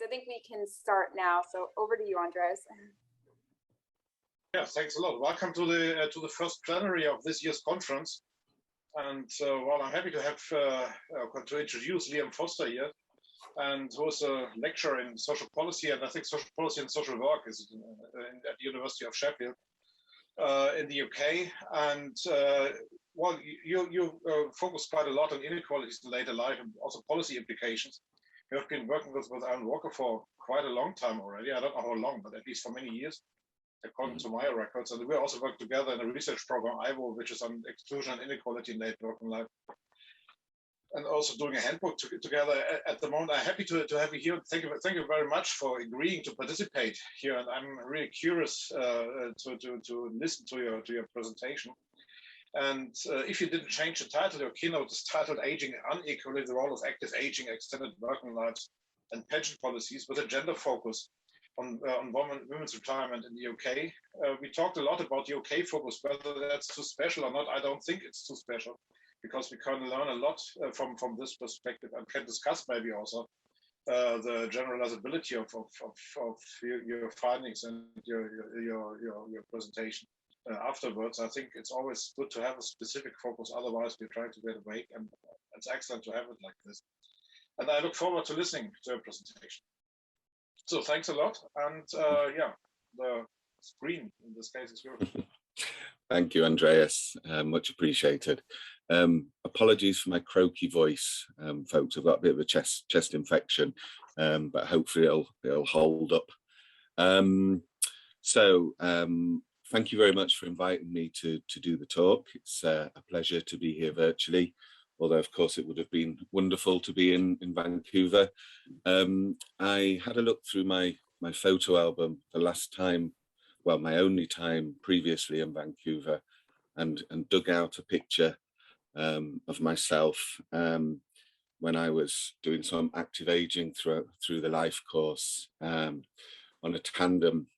I think we can start now. So over to you, Andreas. Yeah, thanks a lot. Welcome to the first plenary of this year's conference. And well, I'm happy to have to introduce Liam Foster here, and who's a lecturer in social policy, and I think social policy and social work is at the University of Sheffield in the UK. And well, you focus quite a lot on inequalities in later life and also policy implications. You have been working with Alan Walker for quite a long time already. I don't know how long, but at least for many years, according to my records. And we also work together in a research program, IVO, which is on exclusion and inequality in late working life, and also doing a handbook together at the moment. I'm happy to have you here. Thank you very much for agreeing to participate here. And I'm really curious to listen to your presentation. And if you didn't change the title, your keynote is titled "Aging Unequally: The Role of Active Aging, Extended Working Lives, and Pension Policies," with a gender focus on women's retirement in the UK. We talked a lot about the UK focus, whether that's too special or not. I don't think it's too special, because we can learn a lot from this perspective, and can discuss maybe also the generalizability of your findings and your presentation afterwards. I think it's always good to have a specific focus, otherwise we're trying to get away, and it's excellent to have it like this. And I look forward to listening to your presentation. So thanks a lot, and yeah, the screen in this case is yours. Thank you, Andreas. Much appreciated. Apologies for my croaky voice, folks. I've got a bit of a chest infection, but hopefully it'll hold up. Thank you very much for inviting me to do the talk. It's a pleasure to be here virtually, although of course it would have been wonderful to be in Vancouver. I had a look through my photo album the last time, well, my only time previously in Vancouver, and dug out a picture of myself when I was doing some active aging through the life course on a tandem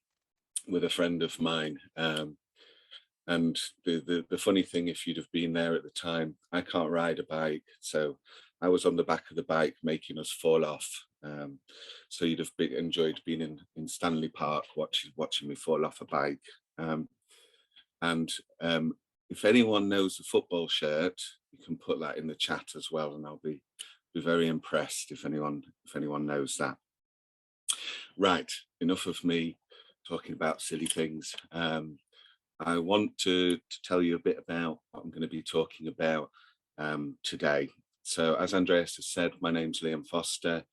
with a friend of mine. And the funny thing, if you'd have been there at the time, I can't ride a bike, so I was on the back of the bike making us fall off. So you'd have enjoyed being in Stanley Park watching me fall off a bike. If anyone knows the football shirt, you can put that in the chat as well, and I'll be very impressed if anyone knows that. Right, enough of me talking about silly things. I want to tell you a bit about what I'm going to be talking about today. So as Andreas has said, my name's Liam Foster,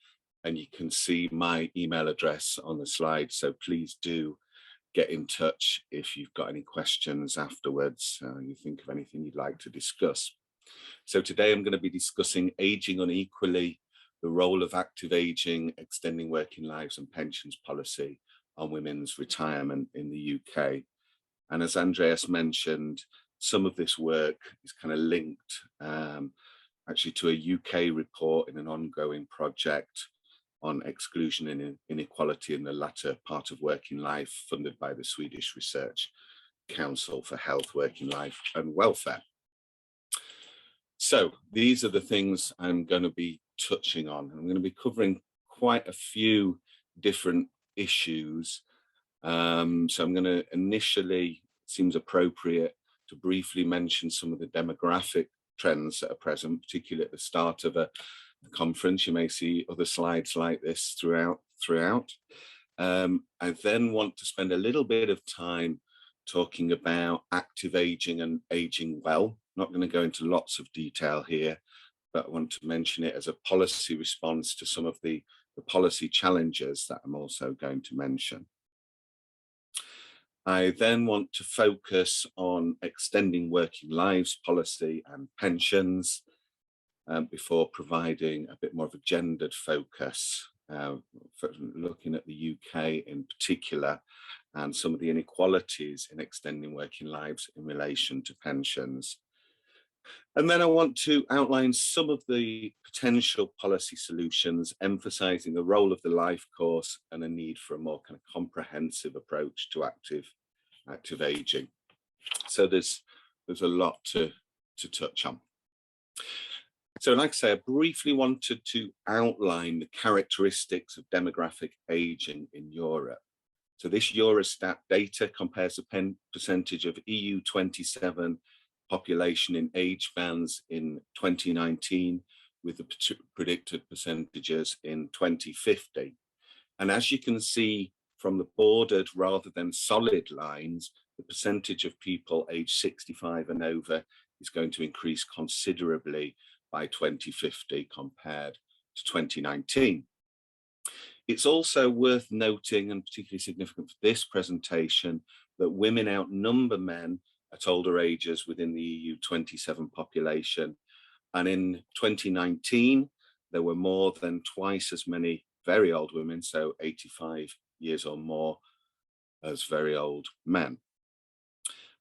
and you can see my email address on the slide. So please do get in touch if you've got any questions afterwards, you think of anything you'd like to discuss. So today I'm going to be discussing aging unequally, the role of active aging, extending working lives and pensions policy on women's retirement in the UK. And as Andreas mentioned, some of this work is kind of linked actually to a UK report in an ongoing project on exclusion and inequality in the latter part of working life, funded by the Swedish Research Council for Health, Working Life and Welfare. So these are the things I'm going to be touching on. I'm going to be covering quite a few different issues. So I'm going to initially, it seems appropriate to briefly mention some of the demographic trends that are present, particularly at the start of a conference. You may see other slides like this throughout. I then want to spend a little bit of time talking about active aging and aging well. Not going to go into lots of detail here, but I want to mention it as a policy response to some of the policy challenges that I'm also going to mention. I then want to focus on extending working lives policy and pensions before providing a bit more of a gendered focus, for looking at the UK in particular and some of the inequalities in extending working lives in relation to pensions. And then I want to outline some of the potential policy solutions, emphasising the role of the life course and a need for a more kind of comprehensive approach to active aging. So there's a lot to touch on. So like I say, I briefly wanted to outline the characteristics of demographic aging in Europe. So this Eurostat data compares the percentage of EU 27 population in age bands in 2019 with the predicted percentages in 2050. And as you can see from the bordered rather than solid lines, the percentage of people aged 65 and over is going to increase considerably by 2050 compared to 2019. It's also worth noting, and particularly significant for this presentation, that women outnumber men at older ages within the EU 27 population. And in 2019, there were more than twice as many very old women, so 85 years or more, as very old men.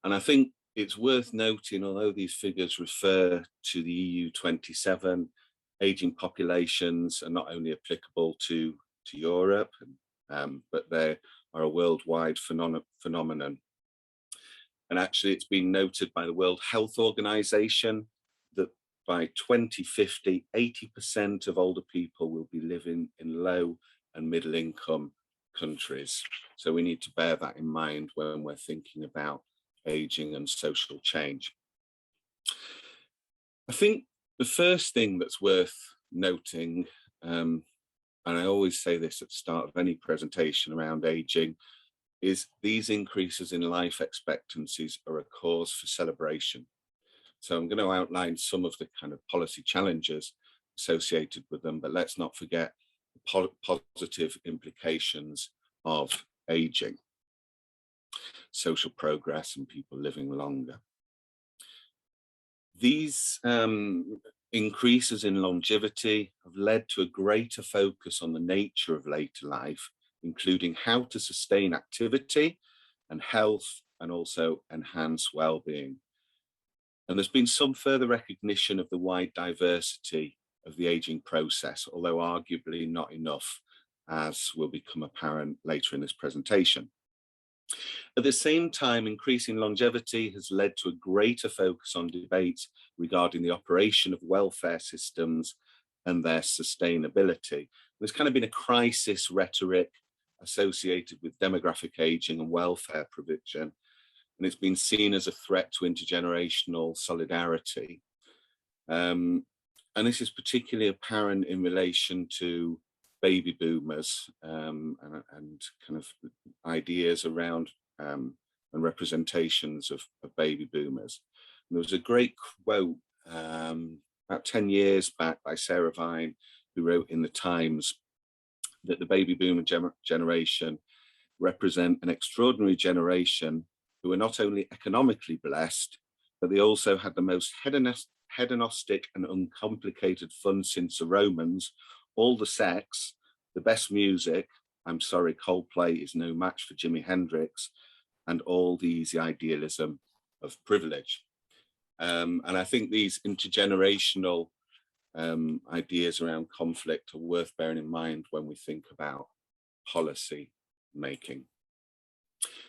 And I think it's worth noting, although these figures refer to the EU 27, aging populations are not only applicable to Europe, but they are a worldwide phenomenon. And actually, it's been noted by the World Health Organization that by 2050, 80% of older people will be living in low and middle income countries. So we need to bear that in mind when we're thinking about aging and social change. I think the first thing that's worth noting, and I always say this at the start of any presentation around aging, is these increases in life expectancies are a cause for celebration. So I'm going to outline some of the kind of policy challenges associated with them, but let's not forget the positive implications of aging, social progress and people living longer. These increases in longevity have led to a greater focus on the nature of later life, including how to sustain activity and health and also enhance well-being. And there's been some further recognition of the wide diversity of the aging process, although arguably not enough, as will become apparent later in this presentation. At the same time, increasing longevity has led to a greater focus on debates regarding the operation of welfare systems and their sustainability. There's kind of been a crisis rhetoric associated with demographic aging and welfare provision, and it's been seen as a threat to intergenerational solidarity. And this is particularly apparent in relation to baby boomers and kind of ideas around and representations of baby boomers. And there was a great quote about 10 years back by Sarah Vine, who wrote in the Times that the baby boomer generation represent an extraordinary generation who are not only economically blessed, but they also had the most hedonistic and uncomplicated fun since the Romans, all the sex, the best music. I'm sorry, Coldplay is no match for Jimi Hendrix, and all the easy idealism of privilege. And I think these intergenerational ideas around conflict are worth bearing in mind when we think about policy making.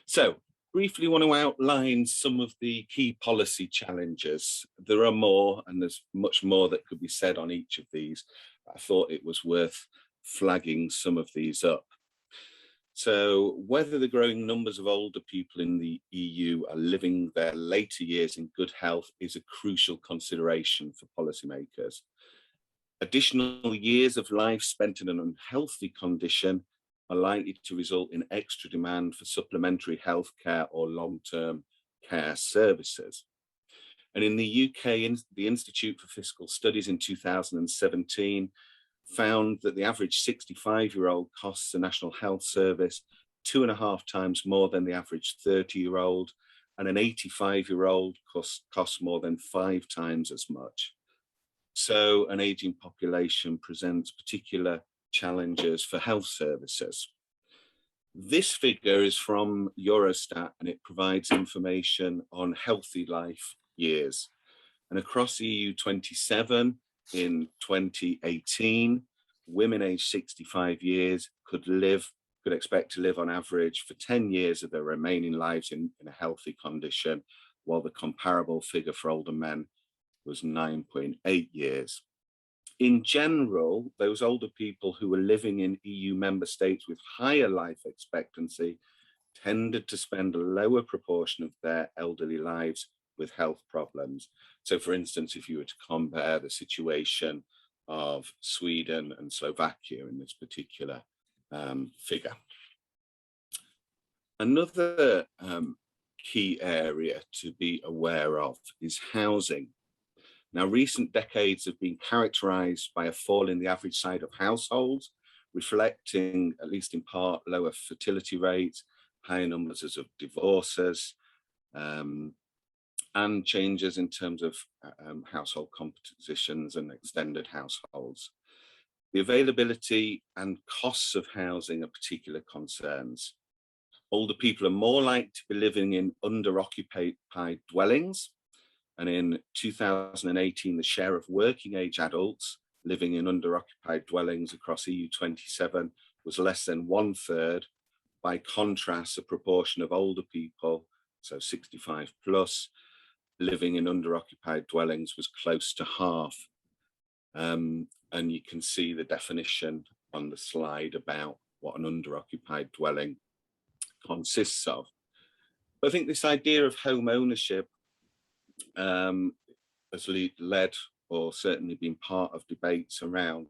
So, briefly want to outline some of the key policy challenges. There are more, and there's much more that could be said on each of these. I thought it was worth flagging some of these up. So whether the growing numbers of older people in the EU are living their later years in good health is a crucial consideration for policymakers. Additional years of life spent in an unhealthy condition are likely to result in extra demand for supplementary healthcare or long-term care services. And in the UK, the Institute for Fiscal Studies in 2017 found that the average 65-year-old costs the National Health Service 2.5 times more than the average 30-year-old, and an 85-year-old costs more than 5 times as much. So an aging population presents particular challenges for health services. This figure is from Eurostat, and it provides information on healthy life years. And across EU 27, in 2018, women aged 65 years could expect to live on average for 10 years of their remaining lives in a healthy condition, while the comparable figure for older men was 9.8 years. In general, those older people who were living in EU member states with higher life expectancy tended to spend a lower proportion of their elderly lives with health problems. So for instance, if you were to compare the situation of Sweden and Slovakia in this particular figure. Another key area to be aware of is housing. Now, recent decades have been characterized by a fall in the average size of households, reflecting, at least in part, lower fertility rates, higher numbers of divorces, and changes in terms of household compositions and extended households. The availability and costs of housing are particular concerns. Older people are more likely to be living in under-occupied dwellings. And in 2018, the share of working age adults living in under-occupied dwellings across EU27 was less than 1/3. By contrast, the proportion of older people, so 65 plus, living in under-occupied dwellings was close to half. And you can see the definition on the slide about what an under-occupied dwelling consists of. But I think this idea of home ownership has led, or certainly been part of, debates around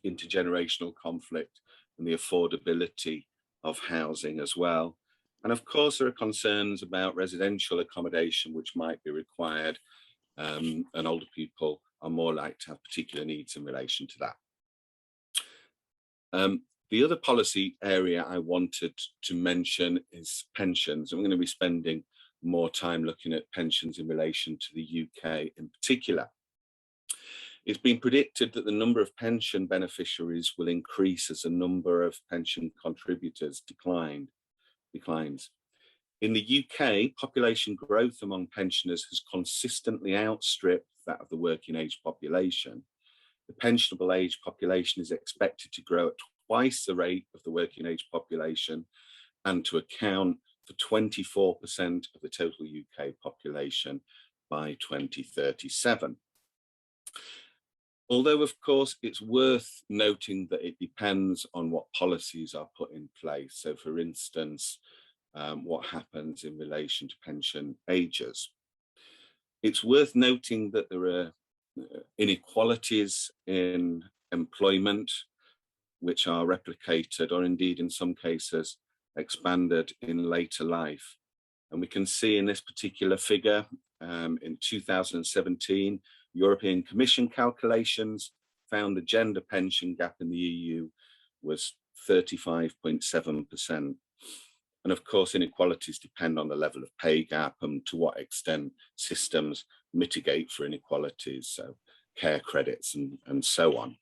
intergenerational conflict and the affordability of housing as well. And of course, there are concerns about residential accommodation which might be required, and older people are more likely to have particular needs in relation to that. The other policy area I wanted to mention is pensions. I'm going to be spending more time looking at pensions in relation to the UK in particular. It's been predicted that the number of pension beneficiaries will increase as the number of pension contributors declines. In the UK, population growth among pensioners has consistently outstripped that of the working age population. The pensionable age population is expected to grow at twice the rate of the working age population and to account for 24% of the total UK population by 2037. Although, of course, it's worth noting that it depends on what policies are put in place. So, for instance, what happens in relation to pension ages. It's worth noting that there are inequalities in employment, which are replicated or indeed in some cases expanded in later life. And we can see in this particular figure, in 2017, European Commission calculations found the gender pension gap in the EU was 35.7%. And of course, inequalities depend on the level of pay gap and to what extent systems mitigate for inequalities, so care credits and so on.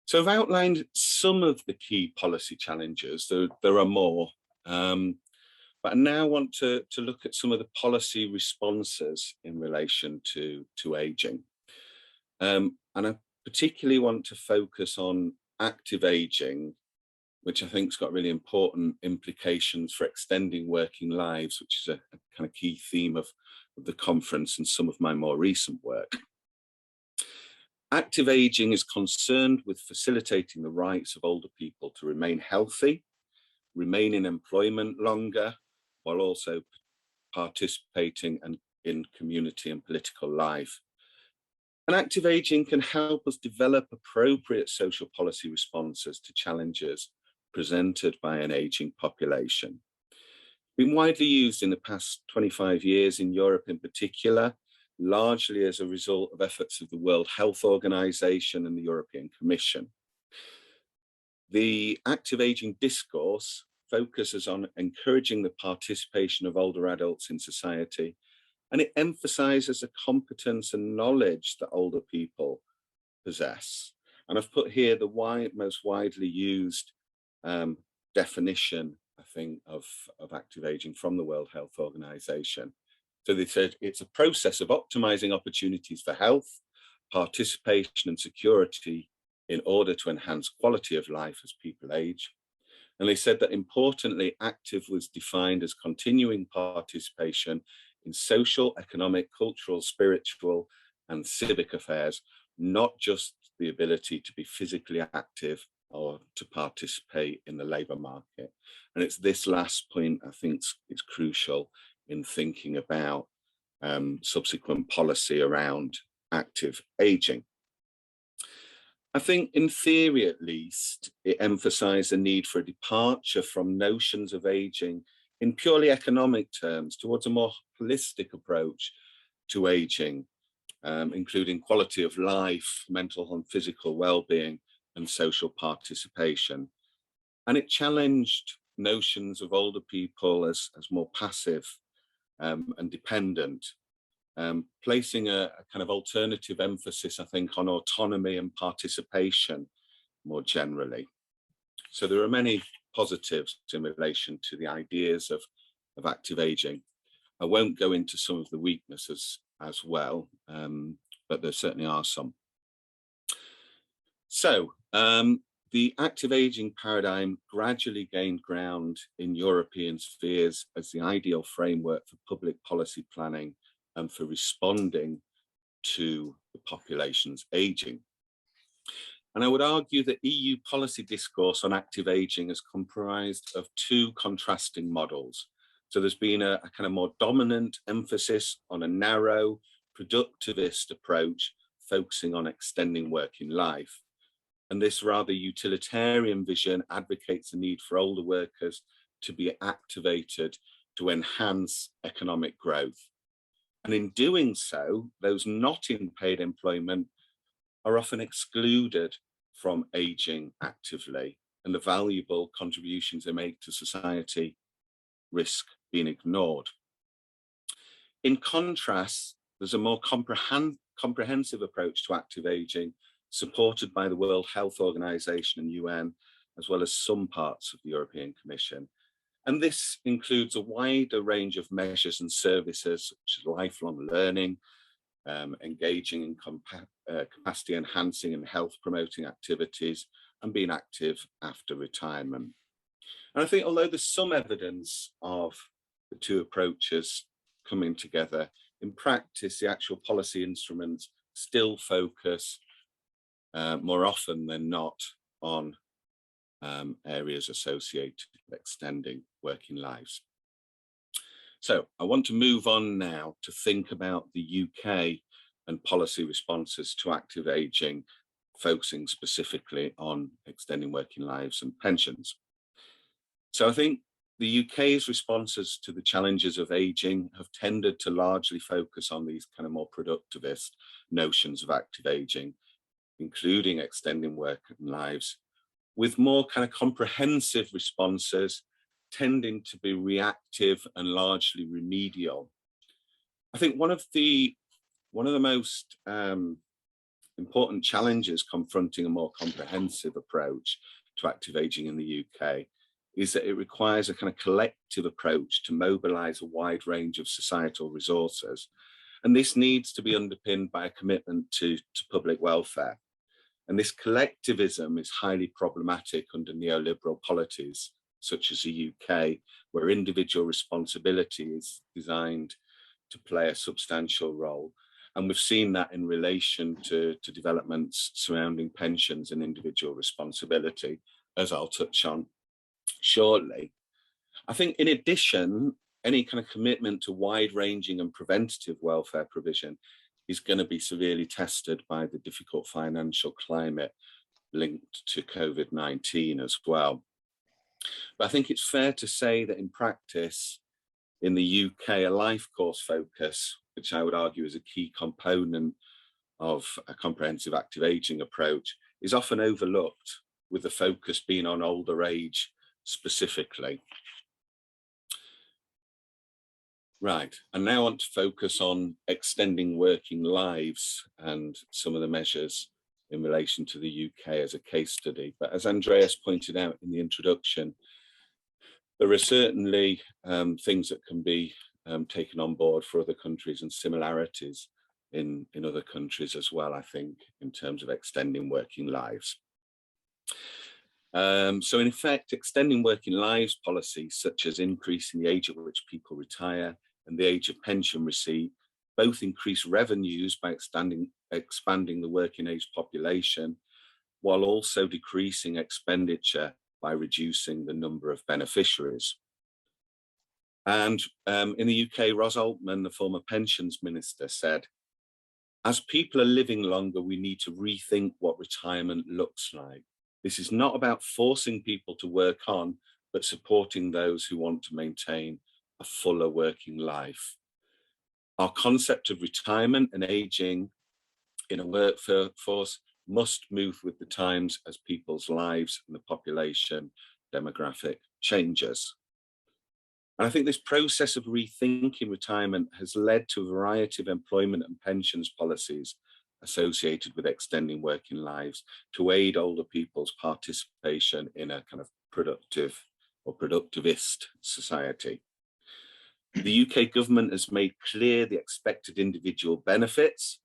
So I've outlined some of the key policy challenges. There are more, but I now want to look at some of the policy responses in relation to ageing. And I particularly want to focus on active ageing, which I think has got really important implications for extending working lives, which is a kind of key theme of the conference and some of my more recent work. Active ageing is concerned with facilitating the rights of older people to remain healthy, remain in employment longer, while also participating in community and political life. And active ageing can help us develop appropriate social policy responses to challenges presented by an aging population. It's been widely used in the past 25 years in Europe in particular, largely as a result of efforts of the World Health Organization and the European Commission. The active ageing discourse focuses on encouraging the participation of older adults in society, and it emphasizes the competence and knowledge that older people possess. And I've put here the most widely used definition, I think, of active ageing from the World Health Organization. So they said it's a process of optimizing opportunities for health, participation and security in order to enhance quality of life as people age. And they said that importantly, active was defined as continuing participation in social, economic, cultural, spiritual, and civic affairs, not just the ability to be physically active or to participate in the labour market. And it's this last point I think is crucial in thinking about subsequent policy around active ageing. I think in theory, at least, it emphasised the need for a departure from notions of ageing in purely economic terms towards a more holistic approach to ageing, including quality of life, mental and physical well-being, and social participation. And it challenged notions of older people as more passive and dependent, placing a kind of alternative emphasis, I think, on autonomy and participation more generally. So there are many positives in relation to the ideas of active ageing. I won't go into some of the weaknesses as well, but there certainly are some. So the active ageing paradigm gradually gained ground in European spheres as the ideal framework for public policy planning and for responding to the population's ageing. And I would argue that EU policy discourse on active ageing is comprised of two contrasting models. So there's been a kind of more dominant emphasis on a narrow, productivist approach, focusing on extending working life. And this rather utilitarian vision advocates the need for older workers to be activated to enhance economic growth. And in doing so, those not in paid employment are often excluded from ageing actively, and the valuable contributions they make to society risk being ignored. In contrast, there's a more comprehensive approach to active ageing, supported by the World Health Organization and UN, as well as some parts of the European Commission. And this includes a wider range of measures and services, such as lifelong learning, engaging in capacity enhancing and health promoting activities, and being active after retirement. And I think although there's some evidence of the two approaches coming together, in practice, the actual policy instruments still focus more often than not on areas associated with extending working lives. So I want to move on now to think about the UK and policy responses to active ageing, focusing specifically on extending working lives and pensions. So I think the UK's responses to the challenges of ageing have tended to largely focus on these kind of more productivist notions of active ageing, including extending working lives, with more kind of comprehensive responses tending to be reactive and largely remedial. I think one of the most important challenges confronting a more comprehensive approach to active ageing in the UK is that it requires a kind of collective approach to mobilize a wide range of societal resources. And this needs to be underpinned by a commitment to public welfare. And this collectivism is highly problematic under neoliberal polities, such as the UK, where individual responsibility is designed to play a substantial role. And we've seen that in relation to developments surrounding pensions and individual responsibility, as I'll touch on shortly. I think in addition, any kind of commitment to wide-ranging and preventative welfare provision is going to be severely tested by the difficult financial climate linked to COVID-19 as well. But I think it's fair to say that in practice, in the UK, a life course focus, which I would argue is a key component of a comprehensive active ageing approach, is often overlooked, with the focus being on older age specifically. Right, I now want to focus on extending working lives and some of the measures in relation to the UK as a case study. But as Andreas pointed out in the introduction, there are certainly things that can be taken on board for other countries and similarities in other countries as well, I think, in terms of extending working lives. So in effect, extending working lives policies such as increasing the age at which people retire and the age of pension receipt both increase revenues by expanding the working age population, while also decreasing expenditure by reducing the number of beneficiaries. And in the UK, Ros Altman, the former pensions minister, said, as people are living longer, we need to rethink what retirement looks like. This is not about forcing people to work on, but supporting those who want to maintain a fuller working life. Our concept of retirement and aging in a workforce must move with the times as people's lives and the population demographic changes. And I think this process of rethinking retirement has led to a variety of employment and pensions policies associated with extending working lives to aid older people's participation in a kind of productive or productivist society. The UK government has made clear the expected individual benefits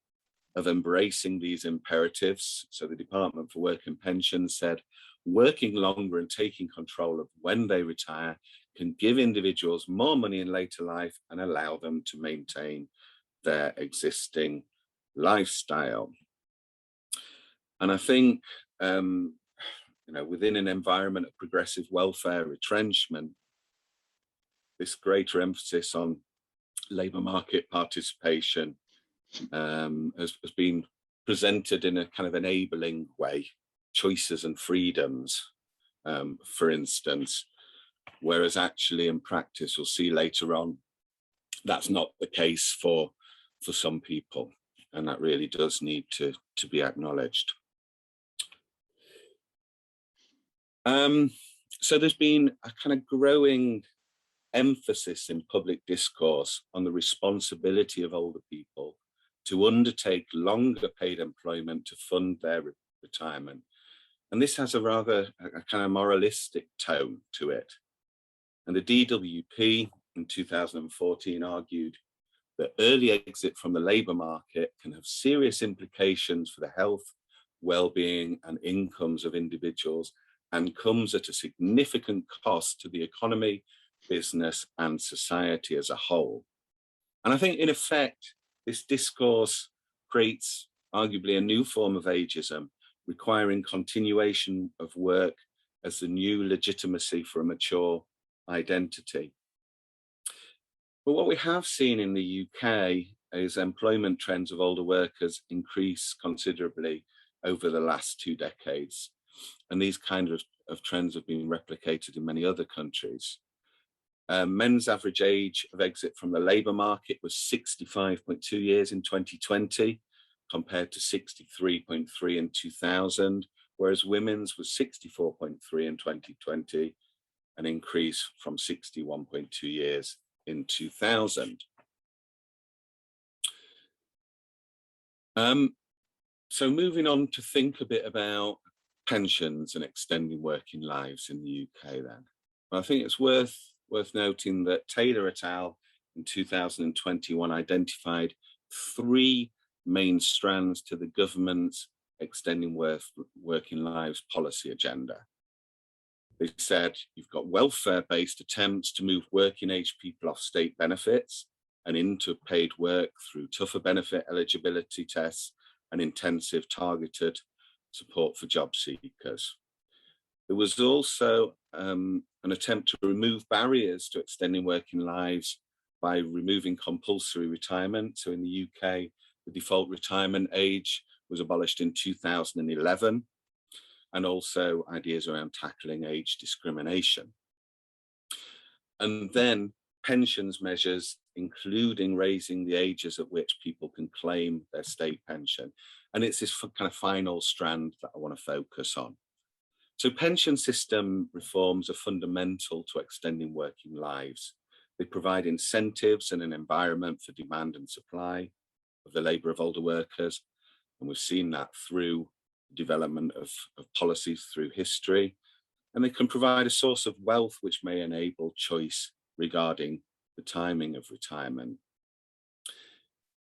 of embracing these imperatives. So the Department for Work and Pensions said, working longer and taking control of when they retire can give individuals more money in later life and allow them to maintain their existing lifestyle. And I think, within an environment of progressive welfare retrenchment, this greater emphasis on labour market participation has been presented in a kind of enabling way, choices and freedoms, for instance, whereas actually in practice, we'll see later on, that's not the case for some people, and that really does need to be acknowledged. So there's been a kind of growing emphasis in public discourse on the responsibility of older people to undertake longer paid employment to fund their retirement. And this has a rather a kind of moralistic tone to it. And the DWP in 2014 argued that early exit from the labour market can have serious implications for the health, well-being and incomes of individuals, and comes at a significant cost to the economy, business and society as a whole. And I think in effect, this discourse creates arguably a new form of ageism, requiring continuation of work as the new legitimacy for a mature identity. But what we have seen in the UK is employment trends of older workers increase considerably over the last 2 decades. And these kind of trends have been replicated in many other countries. Men's average age of exit from the labour market was 65.2 years in 2020, compared to 63.3 in 2000, whereas women's was 64.3 in 2020, an increase from 61.2 years in 2000. So moving on to think a bit about pensions and extending working lives in the UK then. I think it's worth noting that Taylor et al. In 2021 identified 3 main strands to the government's extending working lives policy agenda. They said you've got welfare-based attempts to move working age people off state benefits and into paid work through tougher benefit eligibility tests and intensive targeted support for job seekers. There was also an attempt to remove barriers to extending working lives by removing compulsory retirement. So in the UK, the default retirement age was abolished in 2011, and also ideas around tackling age discrimination. And then pensions measures, including raising the ages at which people can claim their state pension. And it's this kind of final strand that I want to focus on. So pension system reforms are fundamental to extending working lives. They provide incentives and an environment for demand and supply of the labour of older workers. And we've seen that through development of policies through history. And they can provide a source of wealth which may enable choice regarding the timing of retirement.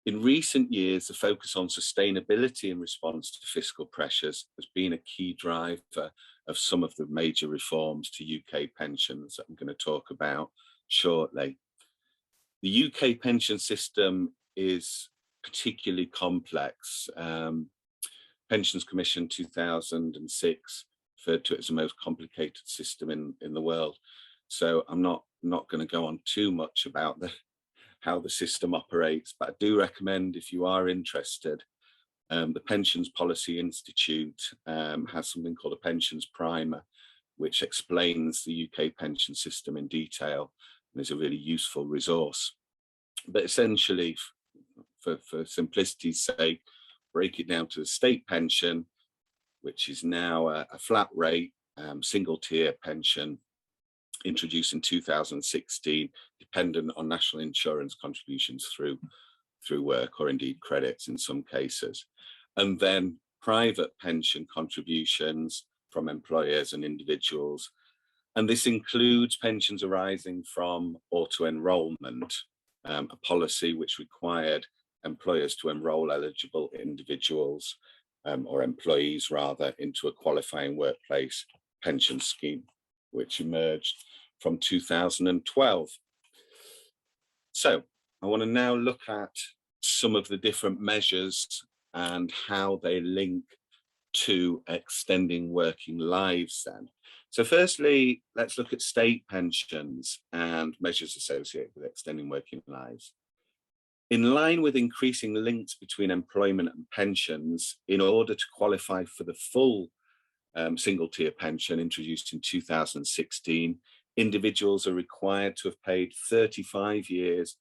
In recent years, the focus on sustainability in response to fiscal pressures has been a key driver of some of the major reforms to UK pensions that I'm going to talk about shortly. The UK pension system is particularly complex. Pensions Commission 2006 referred to it as the most complicated system in the world. So I'm not going to go on too much about how the system operates, but I do recommend, if you are interested, the Pensions Policy Institute has something called a Pensions Primer, which explains the UK pension system in detail and is a really useful resource. But essentially, for simplicity's sake, break it down to the state pension, which is now a flat rate single tier pension introduced in 2016, dependent on national insurance contributions through work, or indeed credits in some cases. And then private pension contributions from employers and individuals. And this includes pensions arising from auto-enrollment, a policy which required employers to enroll eligible individuals or employees rather into a qualifying workplace pension scheme, which emerged from 2012. So I want to now look at some of the different measures and how they link to extending working lives then. So firstly, let's look at state pensions and measures associated with extending working lives. In line with increasing links between employment and pensions, in order to qualify for the full single tier pension introduced in 2016, individuals are required to have paid 35 years,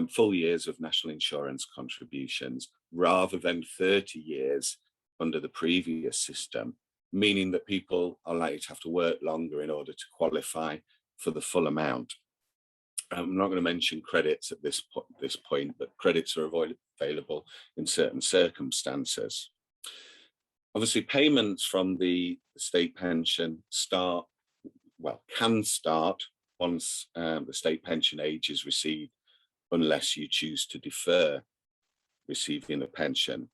full years of national insurance contributions, rather than 30 years under the previous system, meaning that people are likely to have to work longer in order to qualify for the full amount. I'm not going to mention credits at this point, but credits are available in certain circumstances. Obviously, payments from the state pension can start once the state pension age is received, unless you choose to defer receiving a pension.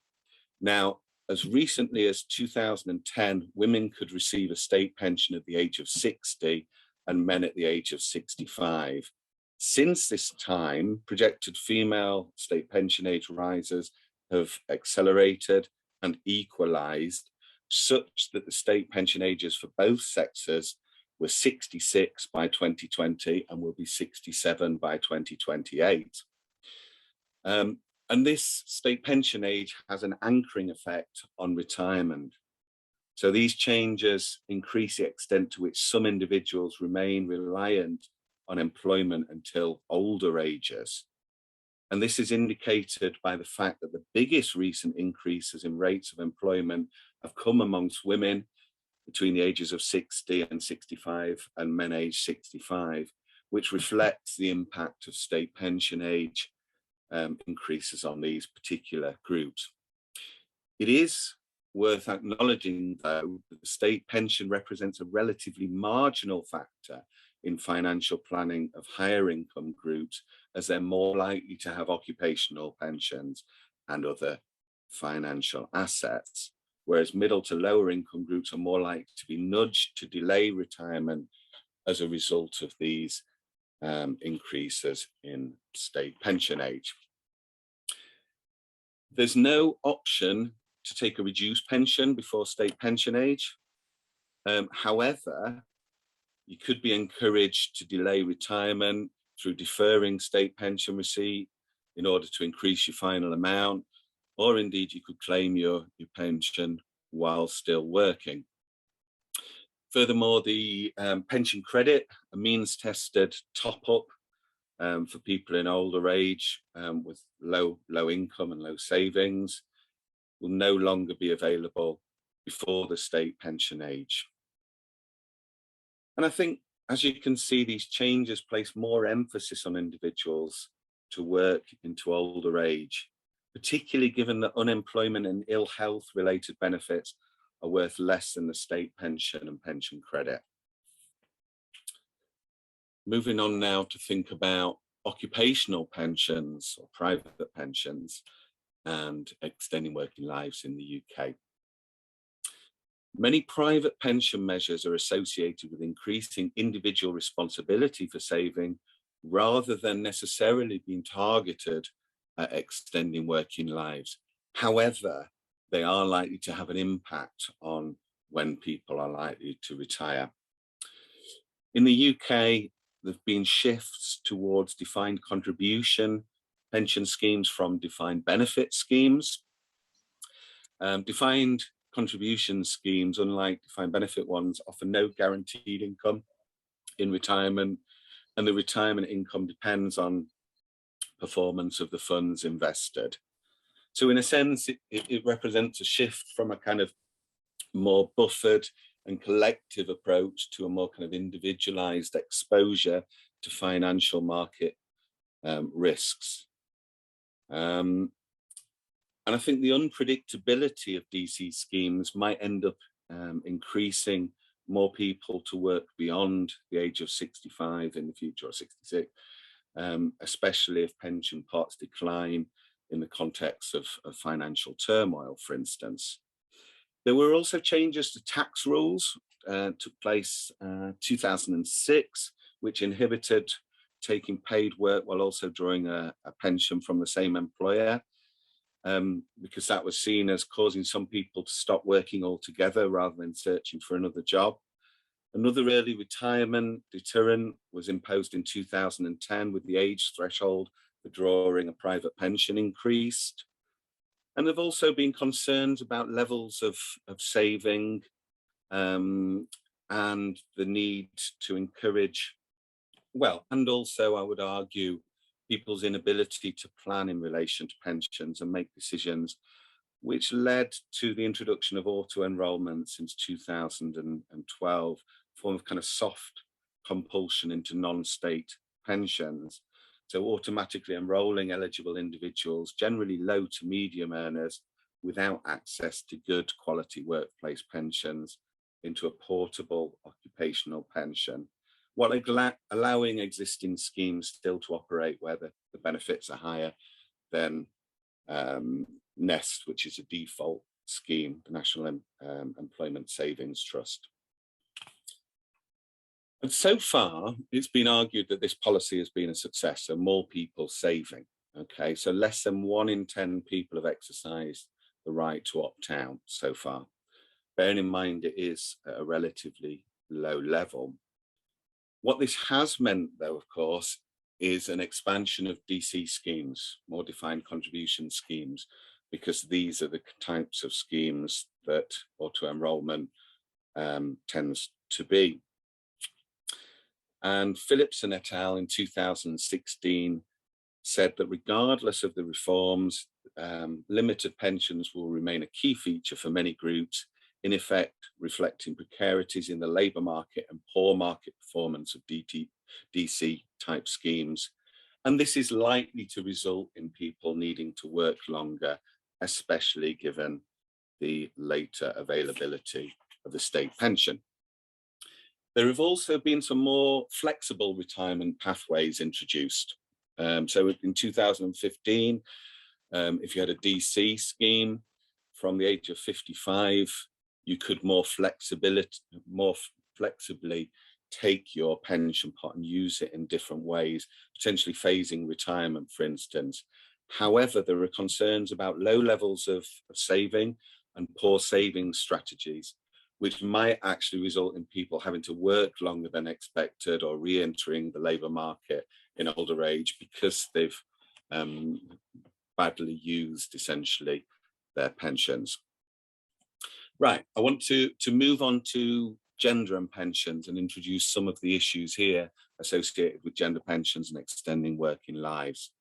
Now, as recently as 2010, women could receive a state pension at the age of 60 and men at the age of 65. Since this time, projected female state pension age rises have accelerated and equalized, such that the state pension ages for both sexes were 66 by 2020 and will be 67 by 2028. And this state pension age has an anchoring effect on retirement. So these changes increase the extent to which some individuals remain reliant on employment until older ages. And this is indicated by the fact that the biggest recent increases in rates of employment have come amongst women between the ages of 60 and 65 and men aged 65, which reflects the impact of state pension age increases on these particular groups. It is worth acknowledging, though, that the state pension represents a relatively marginal factor in financial planning of higher income groups, as they're more likely to have occupational pensions and other financial assets, whereas middle to lower income groups are more likely to be nudged to delay retirement as a result of these increases in state pension age. There's no option to take a reduced pension before state pension age. However, you could be encouraged to delay retirement through deferring state pension receipt in order to increase your final amount, or indeed you could claim your pension while still working. Furthermore, the pension credit, a means tested top up for people in older age with low income and low savings, will no longer be available before the state pension age. And I think, as you can see, these changes place more emphasis on individuals to work into older age, particularly given that unemployment and ill health related benefits are worth less than the state pension and pension credit. Moving on now to think about occupational pensions or private pensions and extending working lives in the UK. Many private pension measures are associated with increasing individual responsibility for saving, rather than necessarily being targeted at extending working lives. However, they are likely to have an impact on when people are likely to retire. In the UK, there have been shifts towards defined contribution pension schemes from defined benefit schemes. Defined contribution schemes, unlike defined benefit ones, offer no guaranteed income in retirement, and the retirement income depends on performance of the funds invested. So in a sense, it represents a shift from a kind of more buffered and collective approach to a more kind of individualized exposure to financial market risks. And I think the unpredictability of DC schemes might end up increasing more people to work beyond the age of 65 in the future, or 66, especially if pension pots decline in the context of financial turmoil, for instance. There were also changes to tax rules, took place 2006, which inhibited taking paid work while also drawing a pension from the same employer, because that was seen as causing some people to stop working altogether rather than searching for another job. Another early retirement deterrent was imposed in 2010 with the age threshold for drawing a private pension increased. And there have also been concerns about levels of saving and the need to encourage, well, and also I would argue people's inability to plan in relation to pensions and make decisions, which led to the introduction of auto-enrollment since 2012, a form of kind of soft compulsion into non-state pensions. So automatically enrolling eligible individuals, generally low to medium earners, without access to good quality workplace pensions, into a portable occupational pension, while allowing existing schemes still to operate where the benefits are higher than NEST, which is a default scheme, the National Employment Savings Trust. And so far, it's been argued that this policy has been a success, so more people saving. Okay, so less than 1 in 10 people have exercised the right to opt out so far. Bearing in mind it is at a relatively low level. What this has meant, though, of course, is an expansion of DC schemes, more defined contribution schemes, because these are the types of schemes that auto-enrollment tends to be. And Philipson et al. In 2016 said that regardless of the reforms, limited pensions will remain a key feature for many groups, in effect reflecting precarities in the labour market and poor market performance of DC type schemes. And this is likely to result in people needing to work longer, especially given the later availability of the state pension. There have also been some more flexible retirement pathways introduced. So in 2015, if you had a DC scheme from the age of 55, you could more flexibly take your pension pot and use it in different ways, potentially phasing retirement, for instance. However, there are concerns about low levels of saving and poor saving strategies, which might actually result in people having to work longer than expected or re-entering the labour market in older age because they've badly used, essentially, their pensions. Right, I want to move on to gender and pensions and introduce some of the issues here associated with gender pensions and extending working lives.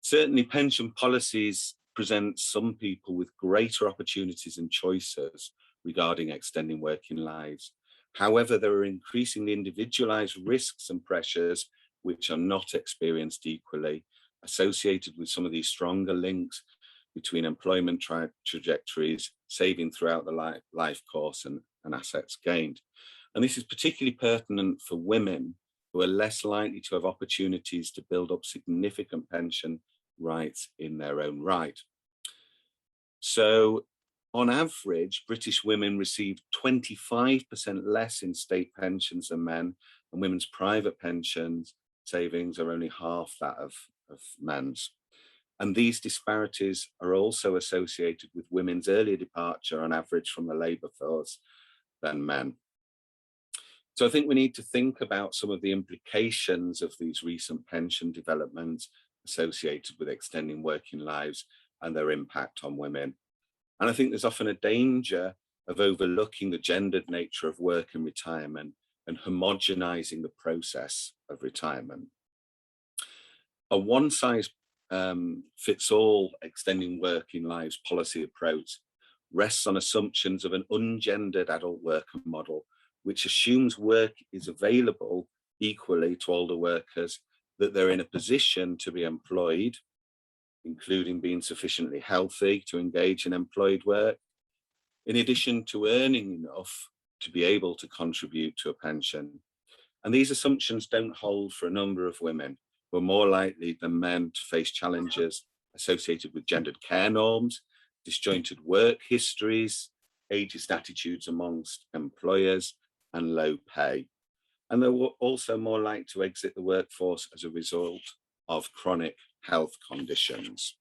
Certainly, pension policies present some people with greater opportunities and choices regarding extending working lives. However, there are increasingly individualized risks and pressures which are not experienced equally, associated with some of these stronger links between employment trajectories, saving throughout the life course, and assets gained. And this is particularly pertinent for women who are less likely to have opportunities to build up significant pension rights in their own right. So, on average, British women receive 25% less in state pensions than men, and women's private pensions savings are only half that of men's. And these disparities are also associated with women's earlier departure on average from the labour force than men. So I think we need to think about some of the implications of these recent pension developments associated with extending working lives and their impact on women. And I think there's often a danger of overlooking the gendered nature of work and retirement and homogenizing the process of retirement. A one-size-fits-all extending working lives policy approach rests on assumptions of an ungendered adult worker model, which assumes work is available equally to older workers, that they're in a position to be employed, including being sufficiently healthy to engage in employed work, in addition to earning enough to be able to contribute to a pension. And these assumptions don't hold for a number of women who are more likely than men to face challenges associated with gendered care norms, disjointed work histories, ageist attitudes amongst employers, and low pay. And they're also more likely to exit the workforce as a result of chronic health conditions.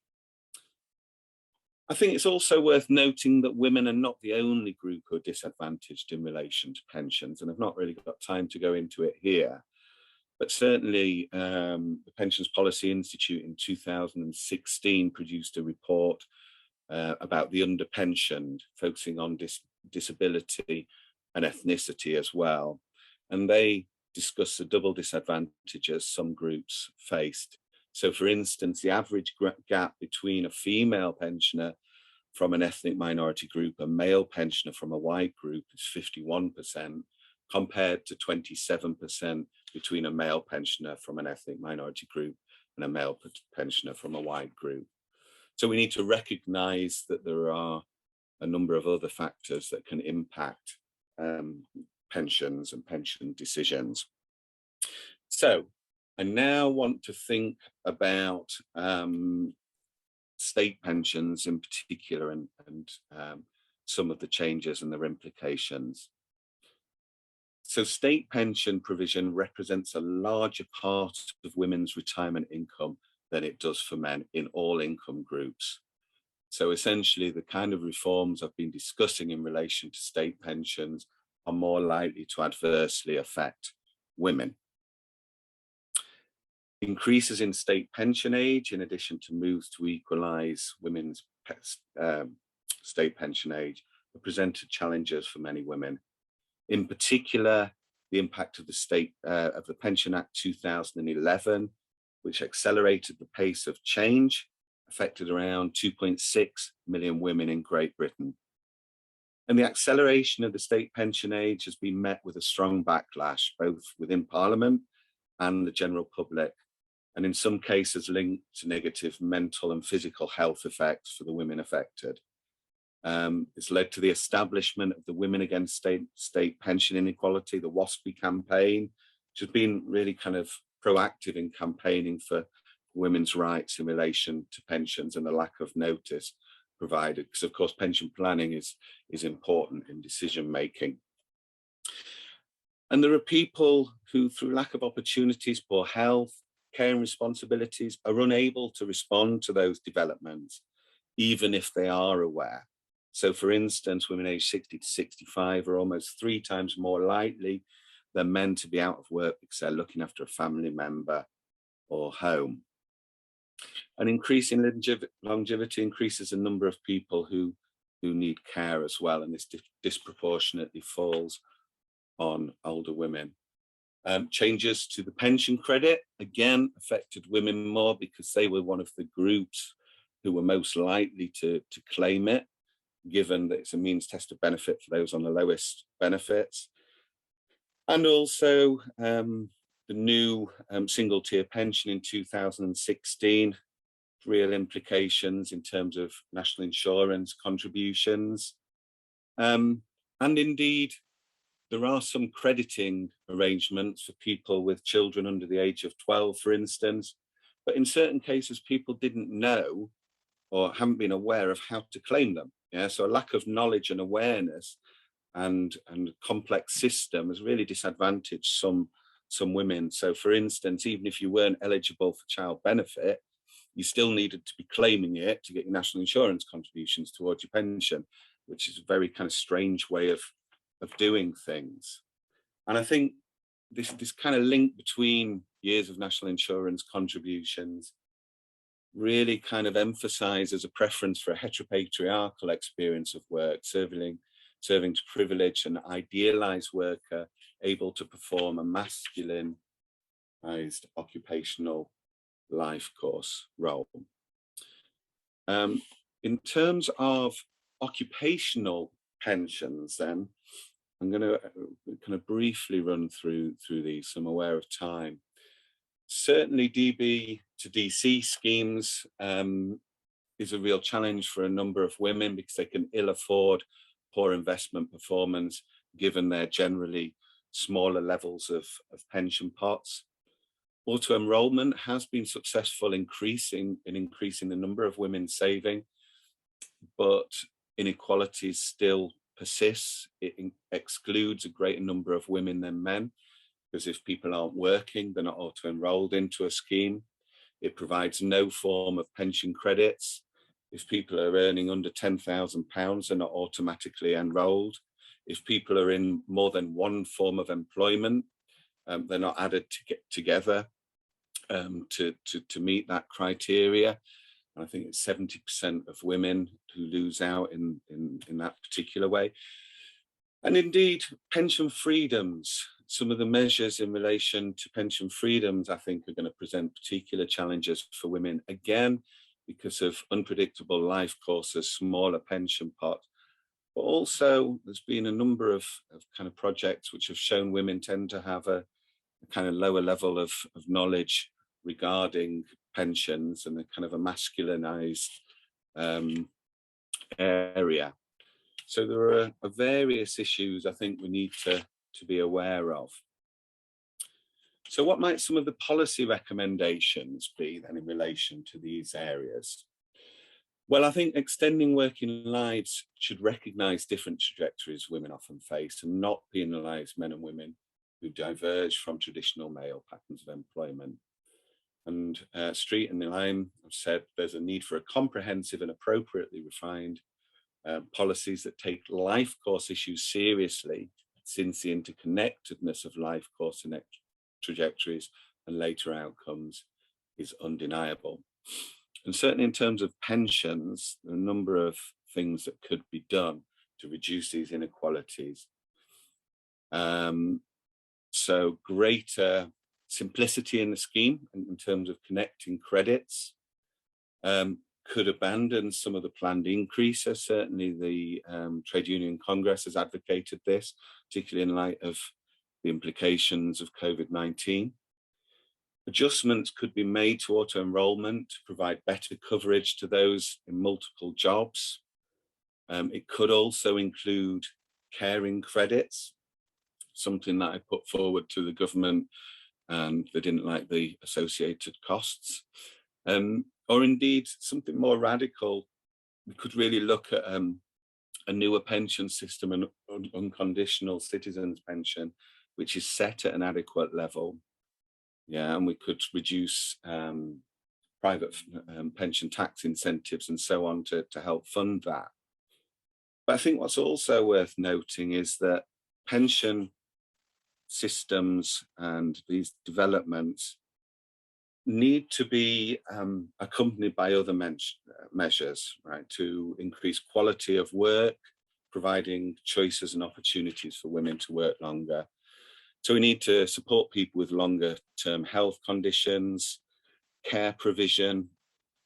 I think it's also worth noting that women are not the only group who are disadvantaged in relation to pensions, and I've not really got time to go into it here. But certainly the Pensions Policy Institute in 2016 produced a report about the underpensioned, focusing on disability and ethnicity as well. And they discussed the double disadvantages some groups faced. So for instance, the average gap between a female pensioner from an ethnic minority group and male pensioner from a white group is 51%, compared to 27% between a male pensioner from an ethnic minority group and a male pensioner from a white group. So we need to recognize that there are a number of other factors that can impact pensions and pension decisions. So I now want to think about state pensions in particular and some of the changes and their implications. So state pension provision represents a larger part of women's retirement income than it does for men in all income groups. So essentially the kind of reforms I've been discussing in relation to state pensions are more likely to adversely affect women. Increases in state pension age, in addition to moves to equalise women's state pension age, have presented challenges for many women. In particular, the impact of the Pension Act 2011, which accelerated the pace of change, affected around 2.6 million women in Great Britain. And the acceleration of the state pension age has been met with a strong backlash, both within Parliament and the general public, and in some cases linked to negative mental and physical health effects for the women affected. It's led to the establishment of the Women Against State Pension Inequality, the WASPI campaign, which has been really kind of proactive in campaigning for women's rights in relation to pensions and the lack of notice provided, because of course pension planning is important in decision making. And there are people who, through lack of opportunities, poor health, care and responsibilities, are unable to respond to those developments, even if they are aware. So for instance, women aged 60 to 65 are almost 3 times more likely than men to be out of work because they're looking after a family member or home. An increase in longevity increases the number of people who need care as well, and this disproportionately falls on older women. Changes to the pension credit, again, affected women more because they were one of the groups who were most likely to claim it, given that it's a means tested benefit for those on the lowest benefits. And also the new single tier pension in 2016, real implications in terms of national insurance contributions. And indeed, there are some crediting arrangements for people with children under the age of 12, for instance, but in certain cases, people didn't know or haven't been aware of how to claim them. Yeah, so a lack of knowledge and awareness and complex system has really disadvantaged some women. So for instance, even if you weren't eligible for child benefit, you still needed to be claiming it to get your national insurance contributions towards your pension, which is a very kind of strange way of doing things. And I think this kind of link between years of national insurance contributions really kind of emphasizes a preference for a heteropatriarchal experience of work, serving to privilege an idealized worker able to perform a masculinized occupational life course role. In terms of occupational pensions, then, I'm going to kind of briefly run through these, so I'm aware of time. Certainly DB to DC schemes is a real challenge for a number of women because they can ill afford poor investment performance given their generally smaller levels of pension pots. Auto enrollment has been successful in increasing the number of women saving, but inequalities still persists. It excludes a greater number of women than men, because if people aren't working, they're not auto-enrolled into a scheme. It provides no form of pension credits. If people are earning under £10,000, they're not automatically enrolled. If people are in more than one form of employment, they're not added together to meet that criteria. And I think it's 70% of women who lose out in that particular way. And indeed, pension freedoms, some of the measures in relation to pension freedoms, I think, are going to present particular challenges for women, again, because of unpredictable life courses, smaller pension pot. But also, there's been a number of kind of projects which have shown women tend to have a kind of lower level of knowledge regarding pensions and a kind of a masculinized area. So there are various issues I think we need to be aware of. So what might some of the policy recommendations be then in relation to these areas? Well, I think extending working lives should recognise different trajectories women often face and not penalise men and women who diverge from traditional male patterns of employment. And Street and Lime have said there's a need for a comprehensive and appropriately refined policies that take life course issues seriously, since the interconnectedness of life course trajectories and later outcomes is undeniable. And certainly in terms of pensions, there are a number of things that could be done to reduce these inequalities. So greater simplicity in the scheme in terms of connecting credits, could abandon some of the planned increases. Certainly the Trade Union Congress has advocated this, particularly in light of the implications of COVID-19. Adjustments could be made to auto-enrollment to provide better coverage to those in multiple jobs. It could also include caring credits, something that I put forward to the government and they didn't like the associated costs. Or indeed something more radical, we could really look at a newer pension system, an unconditional citizens pension, which is set at an adequate level. Yeah, and we could reduce private pension tax incentives and so on to help fund that. But I think what's also worth noting is that pension systems and these developments need to be accompanied by other measures, right, to increase quality of work, providing choices and opportunities for women to work longer. So we need to support people with longer term health conditions, care provision,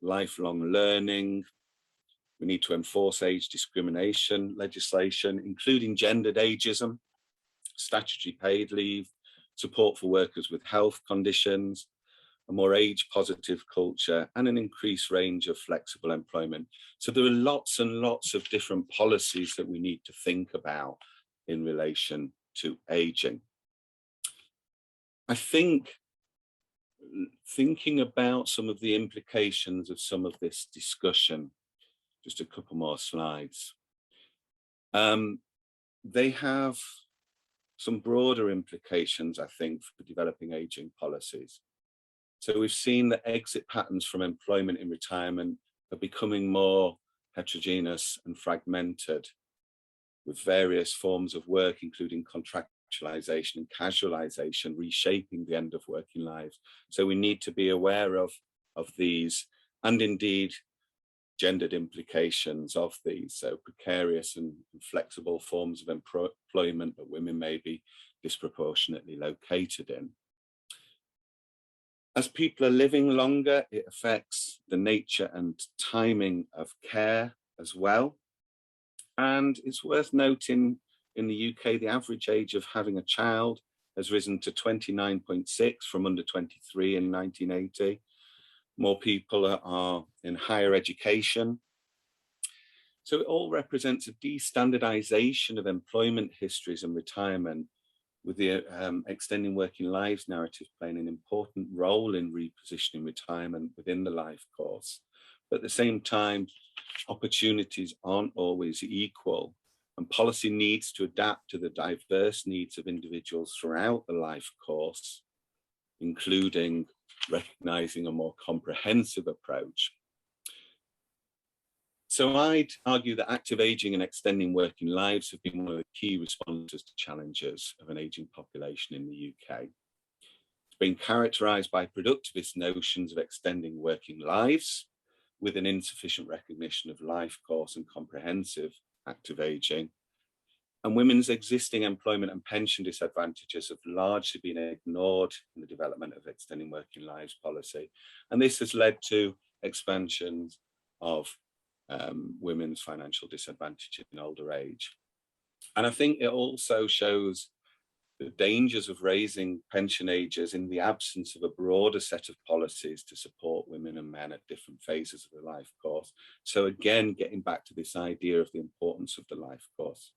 lifelong learning. We need to enforce age discrimination legislation, including gendered ageism, statutory paid leave, support for workers with health conditions, a more age-positive culture, and an increased range of flexible employment. So there are lots and lots of different policies that we need to think about in relation to ageing. I think thinking about some of the implications of some of this discussion, just a couple more slides, they have some broader implications, I think, for developing ageing policies. So we've seen that exit patterns from employment in retirement are becoming more heterogeneous and fragmented, with various forms of work, including contractualization and casualization, reshaping the end of working lives. So we need to be aware of these, and indeed gendered implications of these. So precarious and flexible forms of employment that women may be disproportionately located in. As people are living longer, it affects the nature and timing of care as well. And it's worth noting, in the UK, the average age of having a child has risen to 29.6 from under 23 in 1980. More people are in higher education. So it all represents a destandardization of employment histories and retirement, with the extending working lives narrative playing an important role in repositioning retirement within the life course. But at the same time, opportunities aren't always equal, and policy needs to adapt to the diverse needs of individuals throughout the life course, including recognizing a more comprehensive approach. So I'd argue that active aging and extending working lives have been one of the key responses to challenges of an aging population in the UK. It's been characterized by productivist notions of extending working lives, with an insufficient recognition of life course and comprehensive active aging. And women's existing employment and pension disadvantages have largely been ignored in the development of extending working lives policy. And this has led to expansions of women's financial disadvantage in older age. And I think it also shows the dangers of raising pension ages in the absence of a broader set of policies to support women and men at different phases of the life course. So again, getting back to this idea of the importance of the life course.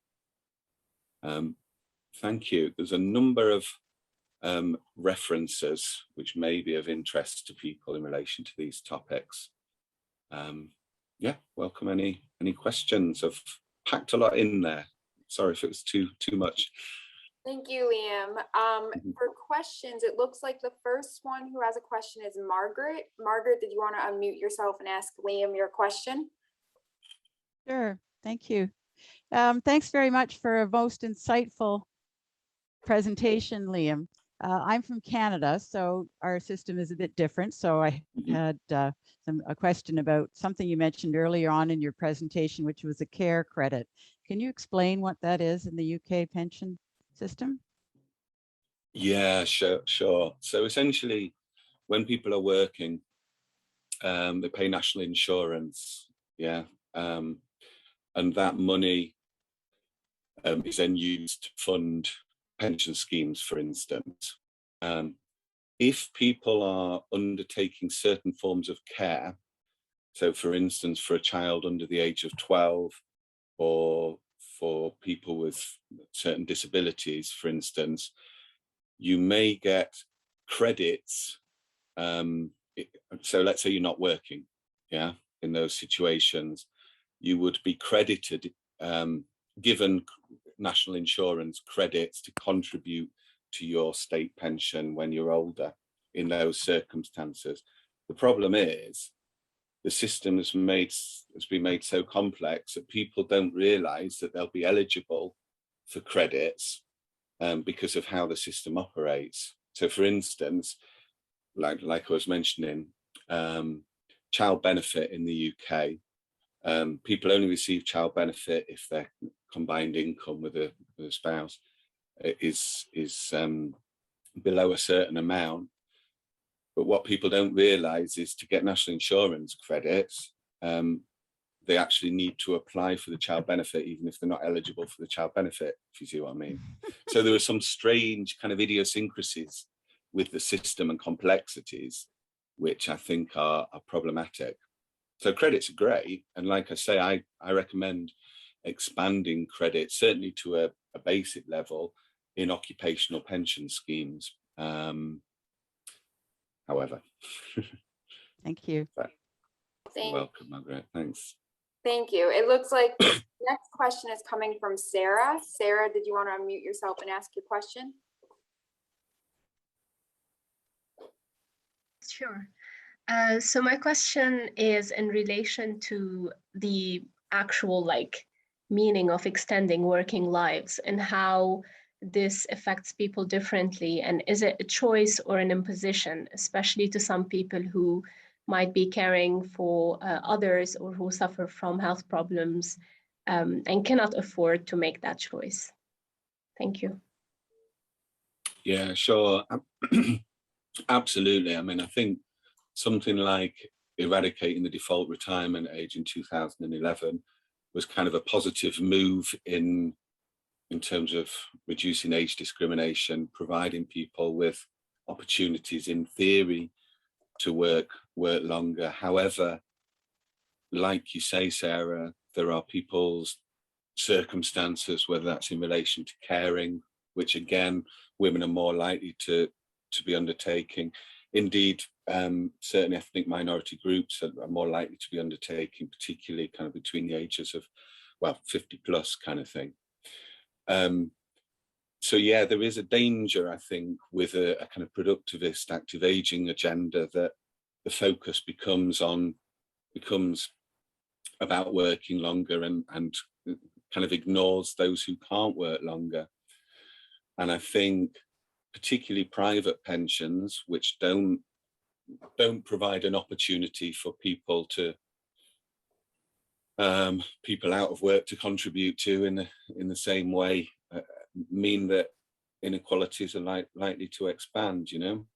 Thank you. There's a number of references which may be of interest to people in relation to these topics. Yeah, welcome any questions. I've packed a lot in there. Sorry if it was too much. Thank you, Liam. For questions, it looks like the first one who has a question is Margaret. Margaret, did you want to unmute yourself and ask Liam your question? Sure, thank you. Thanks very much for a most insightful presentation, Liam. I'm from Canada, so our system is a bit different. So I had a question about something you mentioned earlier on in your presentation, which was a care credit. Can you explain what that is in the UK pension system? Yeah, sure. So essentially, when people are working, they pay national insurance, yeah, and that money is then used to fund pension schemes, for instance. If people are undertaking certain forms of care, so for instance, for a child under the age of 12, or for people with certain disabilities, for instance, you may get credits. So let's say you're not working, yeah, in those situations, you would be credited, given national insurance credits to contribute to your state pension when you're older in those circumstances. The problem is the system has been made so complex that people don't realize that they'll be eligible for credits because of how the system operates. So for instance, like I was mentioning, child benefit in the UK, people only receive child benefit if their combined income with a spouse is below a certain amount. But what people don't realize is to get national insurance credits, they actually need to apply for the child benefit, even if they're not eligible for the child benefit, if you see what I mean. So there are some strange kind of idiosyncrasies with the system and complexities, which I think are problematic. So credits are great. And like I say, I recommend expanding credit, certainly to a basic level in occupational pension schemes. However. Thank you. You're welcome, Margaret. Thanks. Thank you. It looks like the next question is coming from Sarah. Sarah, did you want to unmute yourself and ask your question? Sure. So my question is in relation to the actual meaning of extending working lives and how this affects people differently. And is it a choice or an imposition, especially to some people who might be caring for others or who suffer from health problems and cannot afford to make that choice? Thank you. Yeah, sure. Absolutely. I mean, I think something like eradicating the default retirement age in 2011 was kind of a positive move in terms of reducing age discrimination, providing people with opportunities in theory to work longer. However, like you say, Sarah, there are people's circumstances, whether that's in relation to caring, which again, women are more likely to be undertaking. Indeed, certain ethnic minority groups are more likely to be undertaking, particularly kind of between the ages of, well, 50 plus kind of thing. So yeah, there is a danger, I think, with a kind of productivist active aging agenda that the focus becomes about working longer and kind of ignores those who can't work longer. And I think particularly private pensions, which don't provide an opportunity for people out of work to contribute to in the same way, mean that inequalities are likely to expand, you know.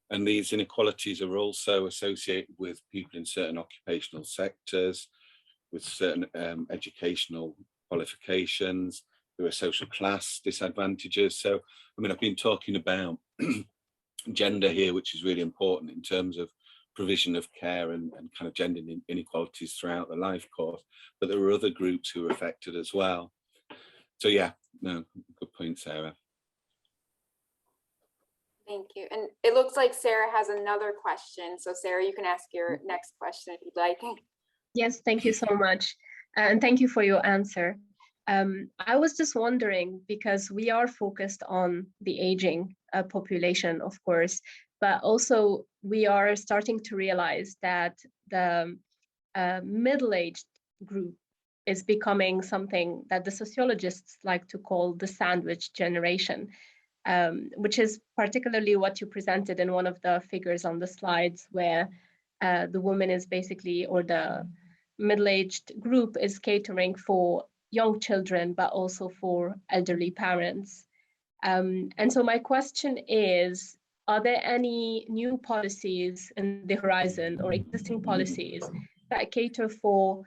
And these inequalities are also associated with people in certain occupational sectors, with certain educational qualifications. There are social class disadvantages. So, I mean, I've been talking about gender here, which is really important in terms of provision of care and kind of gender inequalities throughout the life course, but there are other groups who are affected as well. So yeah, no, good point, Sarah. Thank you. And it looks like Sarah has another question. So Sarah, you can ask your next question if you'd like. Yes, thank you so much. And thank you for your answer. I was just wondering, because we are focused on the aging population, of course, but also we are starting to realize that the middle-aged group is becoming something that the sociologists like to call the sandwich generation, which is particularly what you presented in one of the figures on the slides, where the woman is basically, or the middle-aged group is catering for young children, but also for elderly parents. And so my question is, are there any new policies in the horizon or existing policies that cater for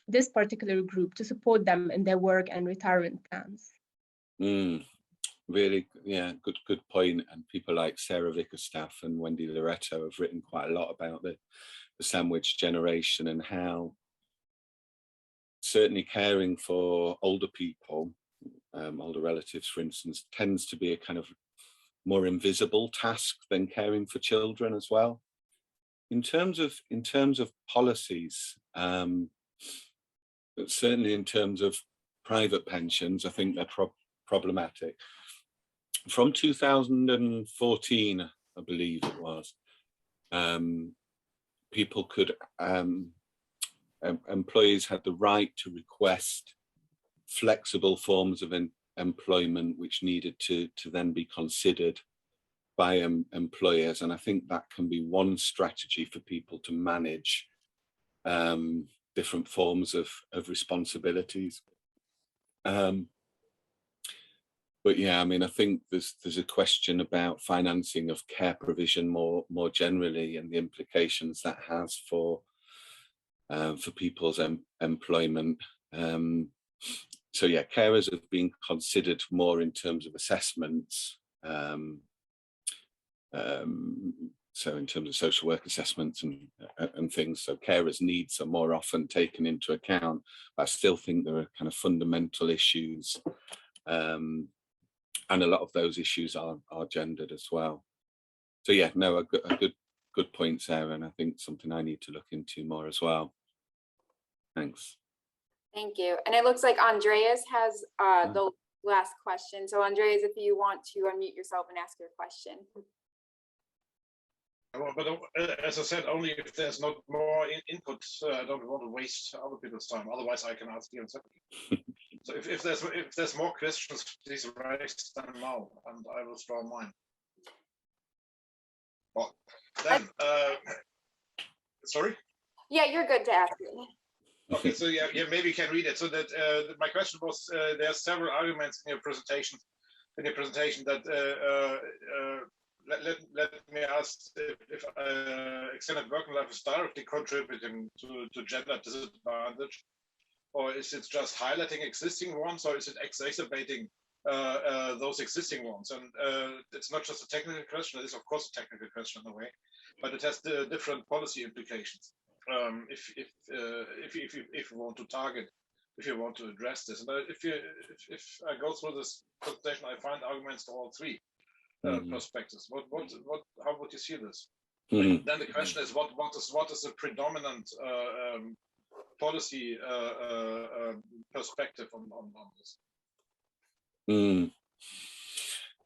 this particular group to support them in their work and retirement plans? Really, yeah, good point. And people like Sarah Vickerstaff and Wendy Loretto have written quite a lot about the sandwich generation and how certainly caring for older people, older relatives, for instance, tends to be a kind of more invisible task than caring for children as well. In terms of policies, certainly in terms of private pensions, I think they're problematic. From 2014, I believe it was, people could, employees had the right to request flexible forms of employment which needed to then be considered by employers. And I think that can be one strategy for people to manage different forms of responsibilities. But yeah, I mean, I think there's a question about financing of care provision more generally, and the implications that has for people's employment. So yeah, carers have been considered more in terms of assessments. So in terms of social work assessments and things, so carers' needs are more often taken into account. But I still think there are kind of fundamental issues. And a lot of those issues are gendered as well. So yeah, no, a good point, Sarah, and I think something I need to look into more as well. Thanks. Thank you. And it looks like Andreas has the last question. So Andreas, if you want to unmute yourself and ask your question. but as I said, only if there's not more input. I don't want to waste other people's time. Otherwise, I can ask you separately. So if there's more questions, please raise them now, and I will start mine. Well, then, sorry. Yeah, you're good to ask me. Okay, so yeah, maybe you can read it. So that my question was: there are several arguments in your presentation. That let me ask if extended working life is directly contributing to gender disadvantage, or is it just highlighting existing ones, or is it exacerbating those existing ones? And it's not just a technical question; it is, of course, a technical question in a way, but it has the different policy implications. If you want to target, if you want to address this, and if I go through this presentation, I find arguments to all three perspectives. How would you see this? Then the question is, what is the predominant policy perspective on this?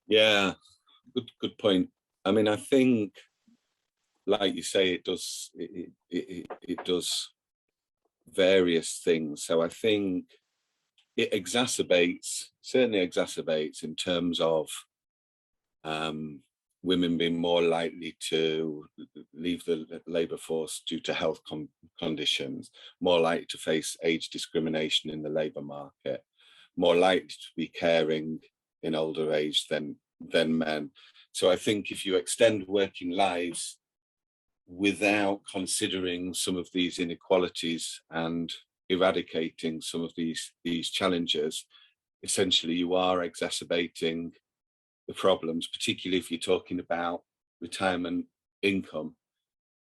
Yeah, good point. I mean, I think, like you say, it does various things. So I think it certainly exacerbates in terms of women being more likely to leave the labour force due to health conditions, more likely to face age discrimination in the labour market, more likely to be caring in older age than men. So I think if you extend working lives without considering some of these inequalities and eradicating some of these challenges, essentially you are exacerbating the problems, particularly if you're talking about retirement income.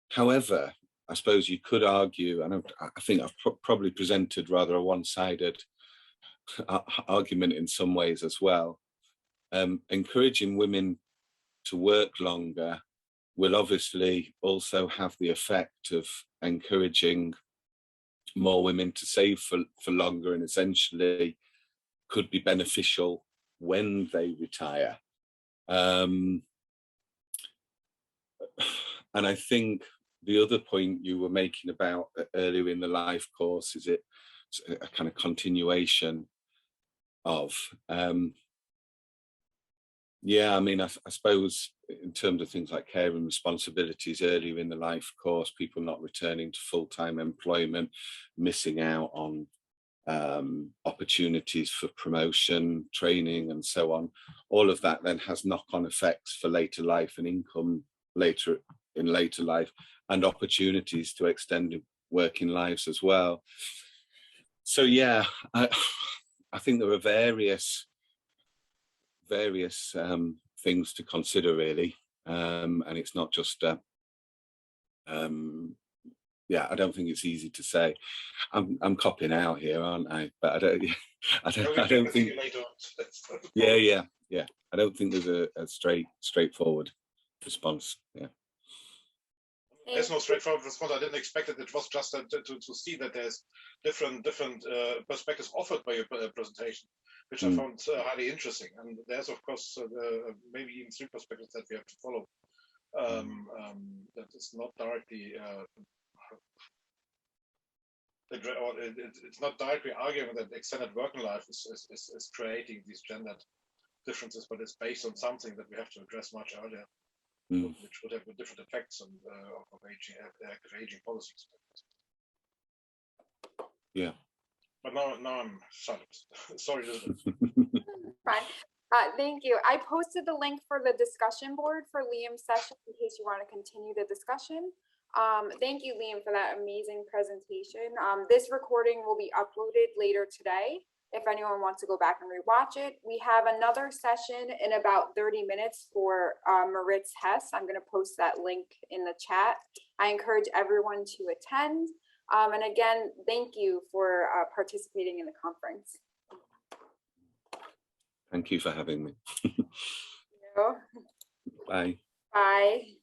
However, I suppose you could argue, and I think I've probably presented rather a one-sided argument in some ways as well. Encouraging women to work longer will obviously also have the effect of encouraging more women to save for longer, and essentially could be beneficial when they retire. And I think the other point you were making about earlier in the life course is it a kind of continuation of yeah, I mean, I suppose in terms of things like care and responsibilities earlier in the life course, people not returning to full-time employment, missing out on opportunities for promotion, training, and so on. All of that then has knock-on effects for later life and income later life, and opportunities to extend working lives as well. So yeah, I think there are various things to consider really, and it's not just yeah, I don't think it's easy to say. I'm copping out here, aren't I? But I don't think. Yeah. I don't think there's a straightforward response. Yeah. There's no straightforward response. I didn't expect it. It was just to see that there's different perspectives offered by your presentation, which I found highly interesting. And there's, of course, maybe even three perspectives that we have to follow. That is not directly it's not directly arguing that extended working life is creating these gendered differences, but it's based on something that we have to address much earlier, which would have different effects on of aging policies. Yeah. But now I'm silent. Sorry, Elizabeth. Fine. Thank you. I posted the link for the discussion board for Liam's session in case you want to continue the discussion. Thank you, Liam, for that amazing presentation. This recording will be uploaded later today if anyone wants to go back and rewatch it. We have another session in about 30 minutes for Maritz Hess. I'm going to post that link in the chat. I encourage everyone to attend. And again, thank you for participating in the conference. Thank you for having me. Thank you. Bye. Bye.